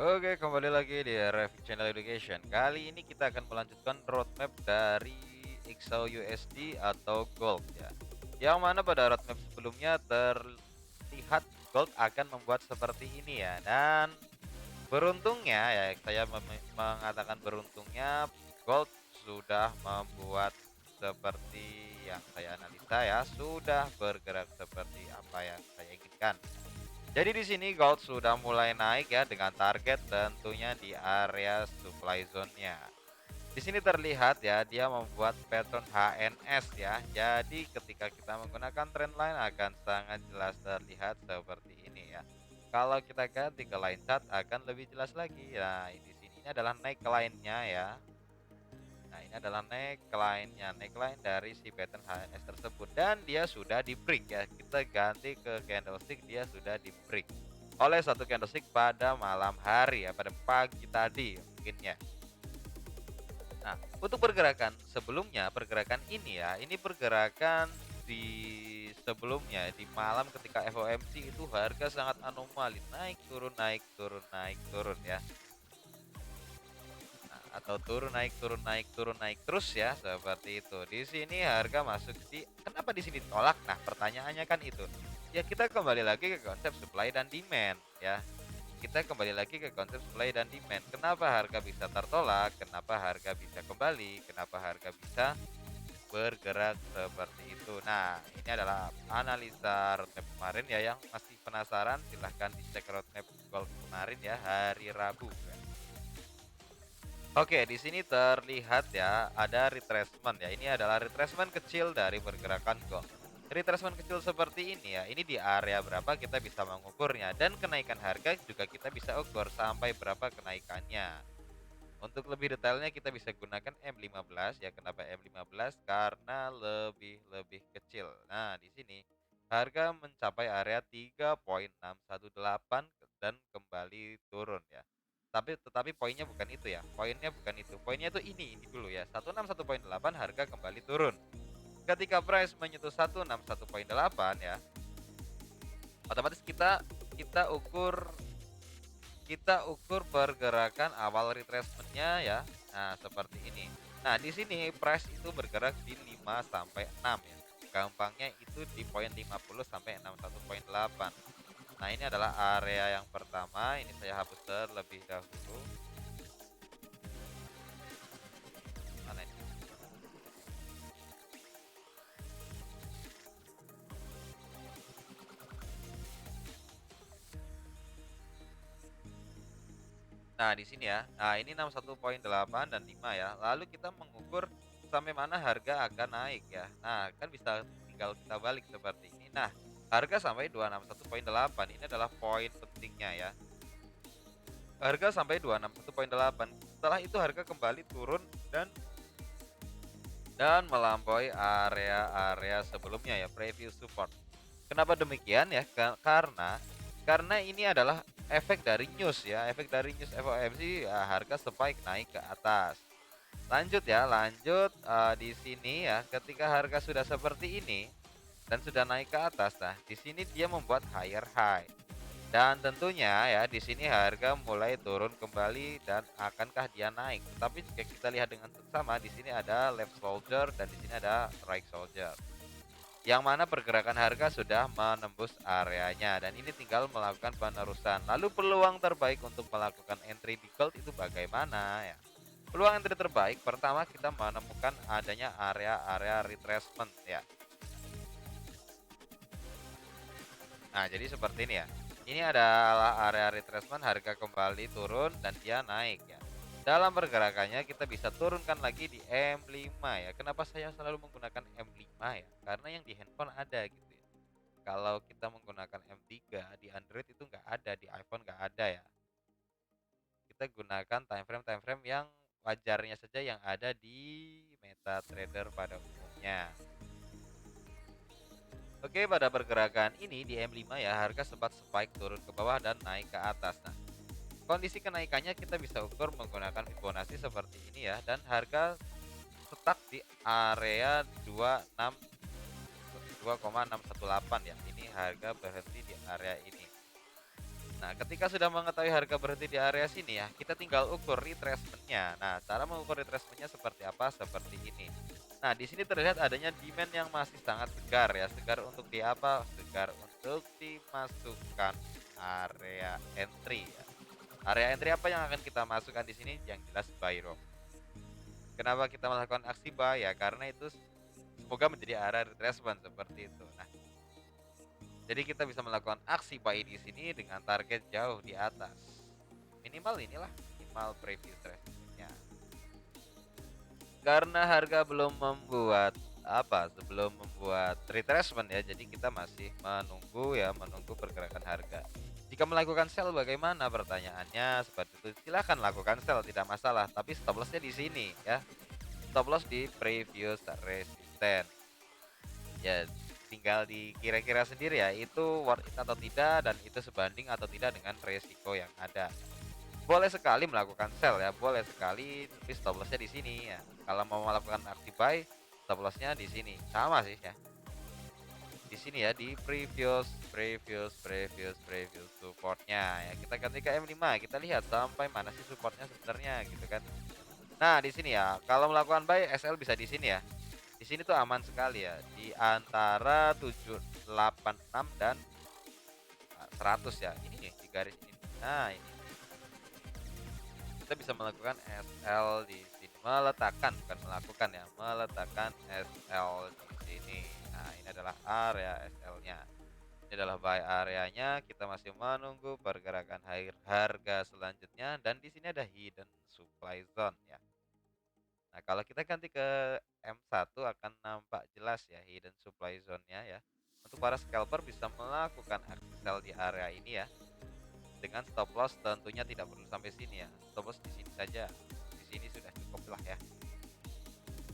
Oke, kembali lagi di Review Channel Education. Kali ini kita akan melanjutkan roadmap dari XAUUSD atau Gold ya. Yang mana pada roadmap sebelumnya terlihat Gold akan membuat seperti ini ya. Dan beruntungnya ya, saya mengatakan beruntungnya Gold sudah membuat seperti yang saya analisa ya, sudah bergerak seperti apa yang saya inginkan. Jadi di sini gold sudah mulai naik ya dengan target tentunya di area supply zone-nya. Di sini terlihat ya dia membuat pattern HNS ya. Jadi ketika kita menggunakan trendline akan sangat jelas terlihat seperti ini ya. Kalau kita ganti ke line chart akan lebih jelas lagi. Nah, di sini ini adalah neckline-nya ya. Nah, ini adalah neckline-nya, neckline dari si pattern HNS tersebut dan dia sudah di break ya. Kita ganti ke candlestick, dia sudah di break oleh satu candlestick pada malam hari ya, pada pagi tadi mungkinnya. Nah, untuk pergerakan sebelumnya, pergerakan ini ya, ini pergerakan di sebelumnya di malam ketika FOMC itu harga sangat anomali, naik turun naik turun naik turun ya. Nah, atau turun naik turun naik turun naik terus ya, seperti itu. Di sini harga masuk di kenapa di sini tolak? Nah, pertanyaannya kan itu. Ya kita kembali lagi ke konsep supply dan demand ya. Kita kembali lagi ke konsep supply dan demand. Kenapa harga bisa tertolak? Kenapa harga bisa kembali? Kenapa harga bisa bergerak seperti itu? Nah, ini adalah analisa roadmap kemarin ya. Yang masih penasaran silahkan dicek roadmap gold kemarin ya, hari Rabu ya. Oke, di sini terlihat ya ada retracement ya. Ini adalah retracement kecil dari pergerakan gold. Retracement kecil seperti ini ya. Ini di area berapa kita bisa mengukurnya dan kenaikan harga juga kita bisa ukur sampai berapa kenaikannya. Untuk lebih detailnya kita bisa gunakan M15 ya. Kenapa M15? Karena lebih kecil. Nah, di sini harga mencapai area 3.618 dan kembali turun ya. Tetapi poinnya bukan itu ya. Poinnya bukan itu. Poinnya itu ini dulu ya. 161.8 harga kembali turun. Ketika price menyentuh 161.8 ya, otomatis kita ukur kita ukur pergerakan awal retracement-nya ya. Nah, seperti ini. Nah, di sini price itu bergerak di 5 sampai 6 ya. Gampangnya itu di poin 50 sampai 61.8. Nah, ini adalah area yang pertama. Ini saya hapus terlebih dahulu. Mana ini? Nah, di sini ya. Nah, ini 61.8 dan 5 ya. Lalu kita mengukur sampai mana harga akan naik ya. Nah, kan bisa tinggal kita balik seperti ini. Nah, harga sampai 261.8 ini adalah poin pentingnya ya. Harga sampai 261.8. Setelah itu harga kembali turun dan melampaui area-area sebelumnya ya, previous support. Kenapa demikian ya? Karena ini adalah efek dari news ya, efek dari news FOMC ya, harga spike naik ke atas. Lanjut ya, lanjut di sini ya, ketika harga sudah seperti ini dan sudah naik ke atas, nah di sini dia membuat higher high. Dan tentunya ya di sini harga mulai turun kembali dan akankah dia naik? Tetapi jika kita lihat dengan seksama di sini ada left soldier dan di sini ada right soldier. Yang mana pergerakan harga sudah menembus areanya dan ini tinggal melakukan penerusan. Lalu peluang terbaik untuk melakukan entry di gold itu bagaimana ya? Peluang entry terbaik pertama kita menemukan adanya area-area retracement ya. Nah, jadi seperti ini ya. Ini adalah area retracement, harga kembali turun dan dia naik ya. Dalam pergerakannya kita bisa turunkan lagi di M5 ya. Kenapa saya selalu menggunakan M5 ya? Karena yang di handphone ada gitu ya. Kalau kita menggunakan M3 di Android itu nggak ada, di iPhone nggak ada ya. Kita gunakan time frame yang wajarnya saja yang ada di MetaTrader pada umumnya. Oke, pada pergerakan ini di M5 ya, harga sempat spike turun ke bawah dan naik ke atas. Nah, kondisi kenaikannya kita bisa ukur menggunakan Fibonacci seperti ini ya, dan harga stuck di area 2,618 ya. Ini harga berhenti di area ini. Nah, ketika sudah mengetahui harga berhenti di area sini ya, kita tinggal ukur retracement-nya. Nah, cara mengukur retracement-nya seperti apa? Seperti ini. Nah, di sini terlihat adanya demand yang masih sangat segar ya, segar untuk di apa? Segar untuk dimasukkan area entry ya. Area entry apa yang akan kita masukkan di sini? Yang jelas buy row. Kenapa kita melakukan aksi buy ya? Karena itu semoga menjadi area retracement seperti itu. Nah, jadi kita bisa melakukan aksi buy di sini dengan target jauh di atas. Minimal inilah, minimal previous retracement-nya. Karena harga belum membuat apa, sebelum membuat retracement ya, jadi kita masih menunggu ya, menunggu pergerakan harga. Jika melakukan sell bagaimana pertanyaannya? Seperti itu. Silahkan lakukan sell, tidak masalah, tapi stop loss-nya di sini ya. Stop loss di previous resistance. Ya, tinggal dikira-kira sendiri ya, itu worth it atau tidak dan itu sebanding atau tidak dengan resiko yang ada. Boleh sekali melakukan sell ya, boleh sekali, tapi stop loss-nya di sini ya. Kalau mau melakukan aksi buy, stop loss-nya di sini. Sama sih ya. Di sini ya, di previous support-nya ya. Kita ganti ke M5, kita lihat sampai mana sih support-nya sebenarnya gitu kan. Nah, di sini ya, kalau melakukan buy SL bisa di sini ya. Di sini tuh aman sekali ya, di antara 786 dan 100 ya. Ini nih di garis ini. Nah, ini kita bisa melakukan SL di sini, meletakkan bukan melakukan ya, meletakkan SL di sini. Nah, ini adalah area SL-nya. Ini adalah buy areanya. Kita masih menunggu pergerakan harga selanjutnya dan di sini ada hidden supply zone ya. Nah, kalau kita ganti ke M1 akan nampak jelas ya hidden supply zone-nya ya. Untuk para scalper bisa melakukan aksi sell di area ini ya. Dengan stop loss tentunya tidak perlu sampai sini ya. Stop loss di sini saja. Di sini sudah cukup lah ya.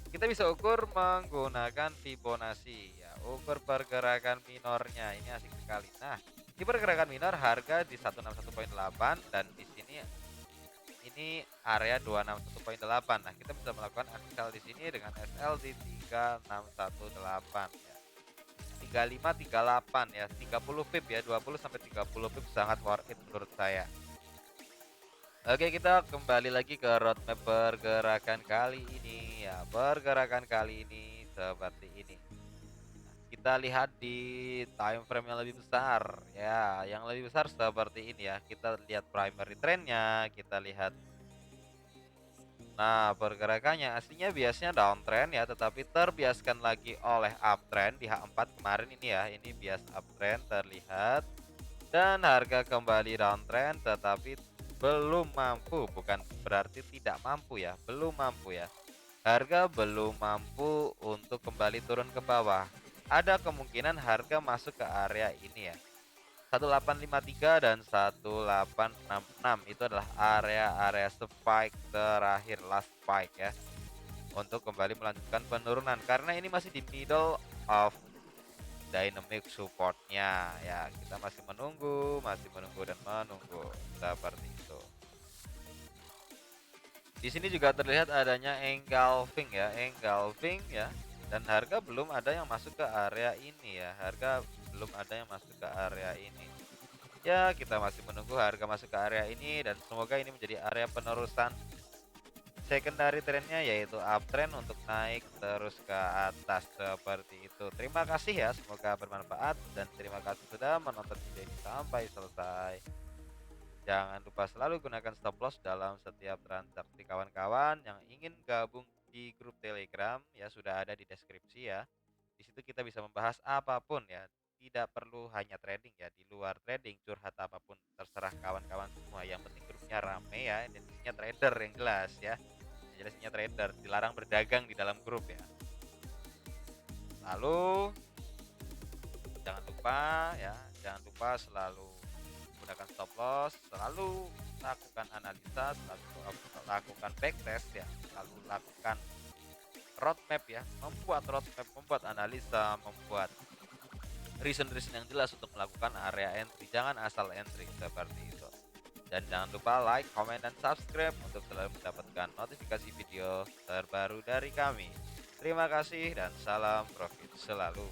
Kita bisa ukur menggunakan Fibonacci ya. Ukur pergerakan minornya. Ini asik sekali. Nah, di pergerakan minor harga di 161.8 dan di sini ini area 261.8. Nah, kita bisa melakukan aksi sell di sini dengan SL di 3618 ya. 3538 ya, 30 pip ya, 20 sampai 30 pip sangat worth it menurut saya. Oke, kita kembali lagi ke roadmap pergerakan kali ini ya. Pergerakan kali ini seperti ini. Kita lihat di time frame yang lebih besar ya, yang lebih besar seperti ini ya. Kita lihat primary trendnya, kita lihat. Nah, pergerakannya aslinya biasanya downtrend ya, tetapi terbiaskan lagi oleh uptrend di H4 kemarin ini ya. Ini bias uptrend terlihat dan harga kembali downtrend tetapi belum mampu, bukan berarti tidak mampu ya, belum mampu ya. Harga belum mampu untuk kembali turun ke bawah. Ada kemungkinan harga masuk ke area ini ya. 1853 dan 1866 itu adalah area-area spike terakhir, last spike ya, untuk kembali melanjutkan penurunan karena ini masih di middle of dynamic supportnya ya. Kita masih menunggu dan menunggu seperti itu. Di sini juga terlihat adanya engulfing ya, dan harga belum ada yang masuk ke area ini ya. Harga belum ada yang masuk ke area ini. Ya, kita masih menunggu harga masuk ke area ini dan semoga ini menjadi area penerusan secondary trendnya, yaitu uptrend untuk naik terus ke atas seperti itu. Terima kasih ya, semoga bermanfaat dan terima kasih sudah menonton video ini sampai selesai. Jangan lupa selalu gunakan stop loss dalam setiap transaksi. Kawan-kawan yang ingin gabung di grup Telegram ya sudah ada di deskripsi ya. Di situ kita bisa membahas apapun ya. Tidak perlu hanya trading ya, di luar trading curhat apapun terserah kawan-kawan semua. Yang penting grupnya rame ya, dan isinya trader yang jelas ya. Yang jelas isinya trader, dilarang berdagang di dalam grup ya. Lalu jangan lupa selalu gunakan stop loss, selalu lakukan analisa, selalu lakukan backtest ya, selalu lakukan roadmap ya, membuat roadmap, membuat analisa, membuat reason yang jelas untuk melakukan area entry. Jangan asal entry seperti itu. Dan jangan lupa like, comment, dan subscribe untuk selalu mendapatkan notifikasi video terbaru dari kami. Terima kasih dan salam profit selalu.